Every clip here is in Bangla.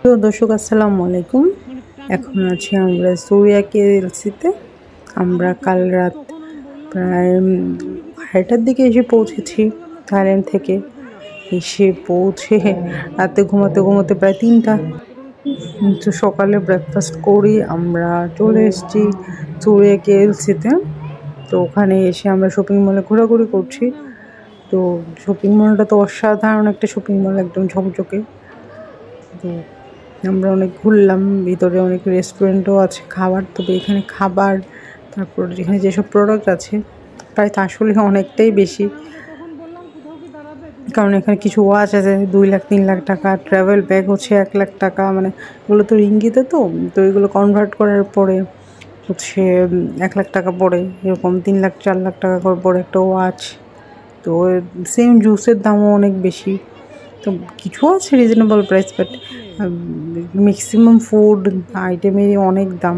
তো দর্শক আসসালামু আলাইকুম। এখন আছি আমরা সৌরিয়া কেএলসিতে। আমরা কাল রাত প্রায় 2:30টার দিকে এসে পৌঁছেছি থাইল্যান্ড থেকে। এসে পৌঁছে রাতে ঘুমাতে ঘুমাতে প্রায় 3টা। তো সকালে ব্রেকফাস্ট করি আমরা চলে এসেছি সৌরিয়া কেএলসিতে। তো ওখানে এসে আমরা শপিং মলে ঘোরাঘুরি করছি। তো শপিং মলটা তো অসাধারণ একটা শপিং মল, একদম ঝকঝকে। তো আমরা অনেক ঘুরলাম, ভিতরে অনেক রেস্টুরেন্টও আছে খাবার। তবে এখানে খাবার, তারপর এখানে যেসব প্রোডাক্ট আছে প্রায় তা আসলে অনেকটাই বেশি, কারণ এখানে কিছু ওয়াচ আছে 2 লাখ 3 লাখ টাকা, ট্রাভেল ব্যাগ হচ্ছে 1 লাখ টাকা, মানে এগুলো তো রিঙ্গিতে। তো এগুলো কনভার্ট করার পরে হচ্ছে 1 লাখ টাকা পড়ে, এরকম 3 লাখ 4 লাখ টাকা করে পড়ে একটা ওয়াচ। তো সেম জুসের দামও অনেক বেশি। তো কিছু আছে reasonable price, but maximum food আইটেমেরই অনেক দাম।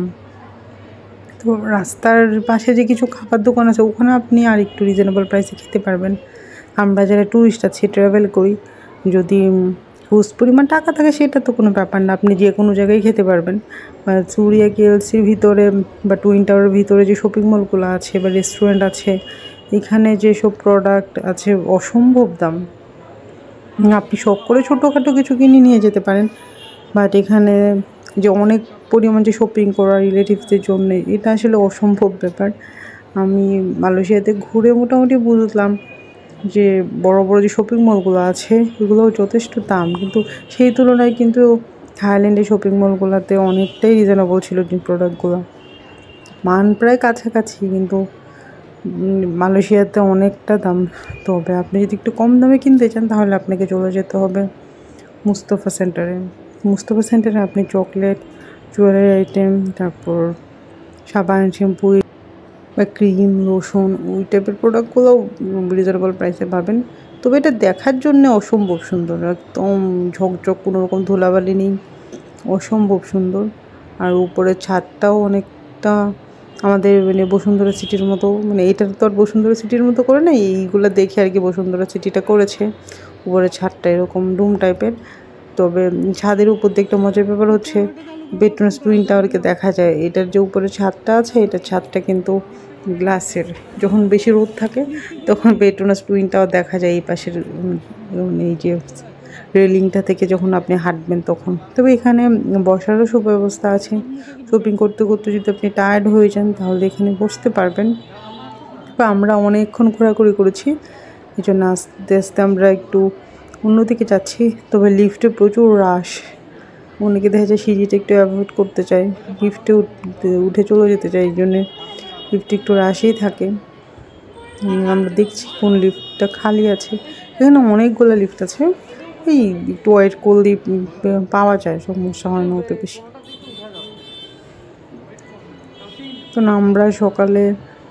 তো রাস্তার পাশে যে কিছু খাবার দোকান আছে ওখানে আপনি আর একটু রিজনেবল প্রাইসে খেতে পারবেন। আমরা যারা ট্যুরিস্ট আছি, ট্রাভেল করি, যদি হুজ পরিমাণ টাকা থাকে সেটা তো কোনো ব্যাপার না, আপনি যে কোনো জায়গায় খেতে পারবেন। সৌরিয়া কেএলসির ভিতরে বা টুইন টাওয়ারের ভিতরে যে শপিং মলগুলো আছে বা রেস্টুরেন্ট আছে, এখানে যেসব প্রোডাক্ট আছে অসম্ভব দাম। আপনি শখ করে ছোটোখাটো কিছু কিনে নিয়ে যেতে পারেন, বাট এখানে যে অনেক পরিমাণ যে শপিং করা রিলেটিভসদের জন্য, এটা আসলে অসম্ভব ব্যাপার। আমি মালয়েশিয়াতে ঘুরে মোটামুটি বুঝলাম যে বড় বড় যে শপিং মলগুলো আছে এগুলোও যথেষ্ট দাম, কিন্তু সেই তুলনায় কিন্তু থাইল্যান্ডের শপিং মলগুলোতে অনেকটাই রিজনেবল ছিল যে প্রোডাক্টগুলো, মান প্রায় কাছাকাছি, কিন্তু মালয়েশিয়াতে অনেকটা দাম। তবে আপনি যদি একটু কম দামে কিনতে চান তাহলে আপনাকে চলে যেতে হবে মুস্তাফা সেন্টারে। মুস্তাফা সেন্টারে আপনি চকলেট, জুয়েলারি আইটেম, তারপর সাবান, শ্যাম্পু বা ক্রিম, লোশন, ওই টাইপের প্রোডাক্টগুলোও রিজনেবল প্রাইসে পাবেন। তবে এটা দেখার জন্য অসম্ভব সুন্দর, একদম ঝকঝক, কোনো রকম ধুলাবালি নেই, অসম্ভব সুন্দর। আর উপরের ছাদটাও অনেকটা আমাদের মানে বসুন্ধরা সিটির মতো, মানে এটার তো আর বসুন্ধরা সিটির মতো করে না, এইগুলো দেখে আর কি বসুন্ধরা সিটিটা করেছে। উপরের ছাদটা এরকম ডুম টাইপের। তবে ছাদের উপর দিয়ে একটা মজার ব্যাপার হচ্ছে পেট্রোনাস টুইন টাওয়ারকে দেখা যায়। এটার যে উপরে ছাদটা আছে, এটার ছাদটা কিন্তু গ্লাসের। যখন বেশি রোদ থাকে তখন পেট্রোনাস টুইন টাওয়ার দেখা যায় এই পাশের এই যে রেলিংটা থেকে যখন আপনি হাঁটবেন তখন। তবে এখানে বসারও সুব্যবস্থা আছে। শপিং করতে করতে যদি আপনি টায়ার্ড হয়ে যান তাহলে এখানে বসতে পারবেন। তবে আমরা অনেকক্ষণ ঘোরাঘুরি করেছি, এই জন্য আস্তে আস্তে আমরা একটু অন্যদিকে যাচ্ছি। তবে লিফটে প্রচুর রাশ, অনেকে দেখা যায় সিঁড়িটা একটু অ্যাভয়েড করতে চায়, লিফটে উঠে চলে যেতে চায়, এই জন্যে লিফটে একটু রাশই থাকে। আমরা দেখছি কোন লিফটটা খালি আছে। এখানে অনেকগুলো লিফট আছে, এই একটু ওয়েট করলেই পাওয়া যায়, সমস্যা হয় না অত বেশি। তো আমরা সকালে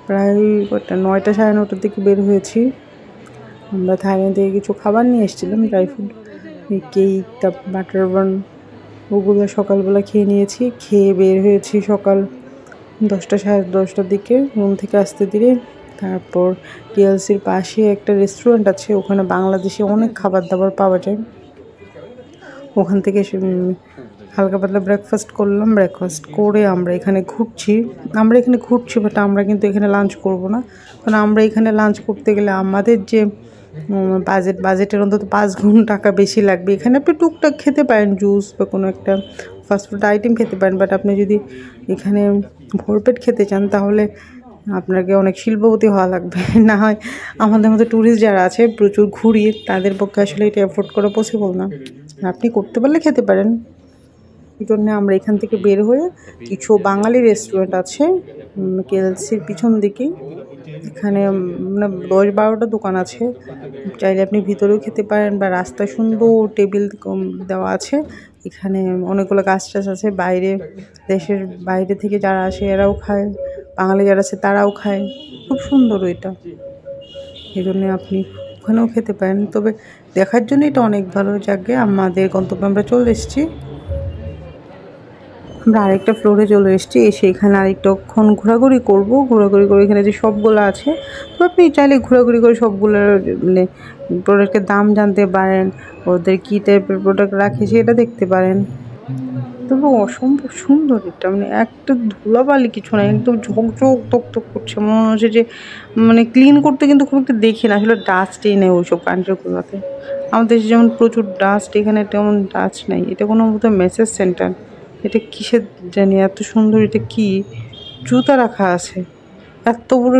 প্রায় 9টা 9:30টার দিকে বের হয়েছি। আমরা থাইল্যান্ড থেকে কিছু খাবার নিয়ে এসেছিলাম, ড্রাই ফ্রুট, কেক, তারপর বাটার বান, ওগুলো সকালবেলা খেয়ে নিয়েছি। খেয়ে বের হয়েছি সকাল 10টা 10:30টার দিকে রুম থেকে আসতে দিলে। তারপর কেএলসির পাশে একটা রেস্টুরেন্ট আছে, ওখানে বাংলাদেশি অনেক খাবার দাবার পাওয়া যায়। ওখান থেকে হালকা পাতলা ব্রেকফাস্ট করলাম। ব্রেকফাস্ট করে আমরা এখানে ঘুরছি, বাট আমরা কিন্তু এখানে লাঞ্চ করব না, কারণ আমরা এখানে লাঞ্চ করতে গেলে আমাদের যে বাজেটের অন্তত 5 গুণ টাকা বেশি লাগবে। এখানে আপনি টুকটাক খেতে পারেন, জুস বা কোনো একটা ফাস্টফুড আইটেম খেতে পারেন, বাট আপনি যদি এখানে ভরপেট খেতে চান তাহলে আপনাকে অনেক শিল্পপতি হওয়া লাগবে। না হয় আমাদের মতো ট্যুরিস্ট যারা আছে প্রচুর ঘুরি, তাদের পক্ষে আসলে এটা অ্যাফোর্ড করা পসিবল না। আপনি করতে পারলে খেতে পারেন। এই জন্যে আমরা এখান থেকে বের হয়ে কিছু বাঙালি রেস্টুরেন্ট আছে কেএলসির পিছন দিকেই, এখানে মানে 10-12টা দোকান আছে। চাইলে আপনি ভিতরেও খেতে পারেন, বা রাস্তায় সুন্দর টেবিল দেওয়া আছে। এখানে অনেকগুলো গাছ টাছ আছে, দেশের বাইরে থেকে যারা আসে এরাও খায়, বাঙালি যারা আছে তারাও খায়, খুব সুন্দর ওইটা। এই জন্যে আপনি ওখানেও খেতে পারেন। তবে দেখার জন্য এটা অনেক ভালো জায়গা। আমাদের গন্তব্যে আমরা চলে এসেছি। আমরা আরেকটা ফ্লোরে চলে এসেছি, এসে এখানে আরেকটাক্ষণ ঘোরাঘুরি করব। ঘোরাঘুরি করে এখানে যে শপগুলো আছে, তো আপনি চাইলে ঘোরাঘুরি করে সবগুলোর মানে প্রোডাক্টের দাম জানতে পারেন, ওদের কী টাইপের প্রোডাক্ট রাখে সেটা দেখতে পারেন। তবে অসম্ভব সুন্দর এটা, মানে একটা ধুলাবালি কিছু নাই, একদম ঝকঝক তক করছে, মনে হচ্ছে যে মানে ক্লিন করতে কিন্তু খুব একটা দেখি না, আসলে ডাস্টই নেই ওইসব কান্ট্রিগুলোতে। আমাদের দেশে যেমন প্রচুর ডাস্ট, এখানে তেমন ডাস্ট নেই। এটা কোনো মতো মেসেজ সেন্টার, এটা কিসের জানি এত সুন্দর, এটা কি জুতা রাখা আছে এত বড়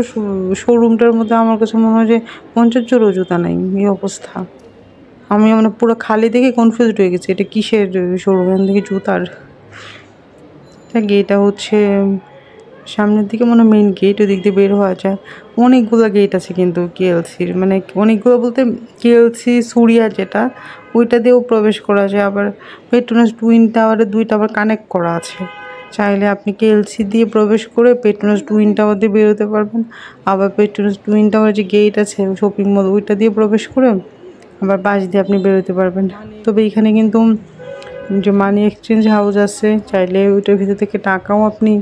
শোরুমটার মধ্যে? আমার কাছে মনে হয় যে 50 জোড়ও জুতা নাই, এই অবস্থা। আমি মানে পুরো খালি দেখে কনফিউজড হয়ে গেছি, এটা কিসের শোরুম, এখান থেকে জুতার। গেটটা হচ্ছে সামনের দিকে, মনে হয় মেইন গেট, ওই দিক দিয়ে বের হওয়া যায়। অনেকগুলো গেট আছে কিন্তু কেএলসির, মানে অনেকগুলো বলতে কেএলসি সুরিয়া যেটা, ওইটা দিয়েও প্রবেশ করা যায়। আবার পেট্রোনাস টুইন টাওয়ারে 2টা আবার কানেক্ট করা আছে, চাইলে আপনি কেএলসি দিয়ে প্রবেশ করে পেট্রোনাস টুইন টাওয়ার দিয়ে বেরোতে পারবেন। আবার পেট্রোনাস টুইন টাওয়ার যে গেট আছে শপিং মল, ওইটা দিয়ে প্রবেশ করে আবার বাস দিয়ে আপনি বেরোতে পারবেন। তবে এখানে কিন্তু যে মানি এক্সচেঞ্জ হাউস আছে, চাইলে ওইটার ভিতর থেকে টাকাও আপনি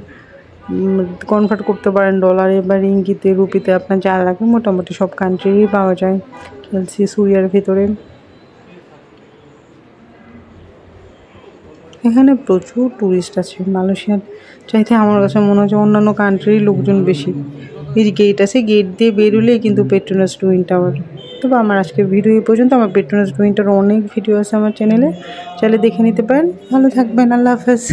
কনভার্ট করতে পারেন ডলারে বা রিঙ্গিতে, রুপিতে, আপনার যা লাগে মোটামুটি সব কান্ট্রিরই পাওয়া যায় কেএলসি সুরিয়ার ভিতরে। এখানে প্রচুর ট্যুরিস্ট আছে, মালয়েশিয়ার চাইতে আমার কাছে মনে হচ্ছে অন্যান্য কান্ট্রির লোকজন বেশি। এই যে গেট আছে, গেট দিয়ে বেরোলেই কিন্তু পেট্রোনাস টুইন টাওয়ার। তবে আমার আজকে ভিডিও এই পর্যন্ত। আমার পেট্রোনাস টুইন টাওয়ার অনেক ভিডিও আছে আমার চ্যানেলে, চাইলে দেখে নিতে পারেন। ভালো থাকবেন, আল্লাহ হাফেজ।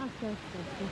আস্তে আস্তে আস্তে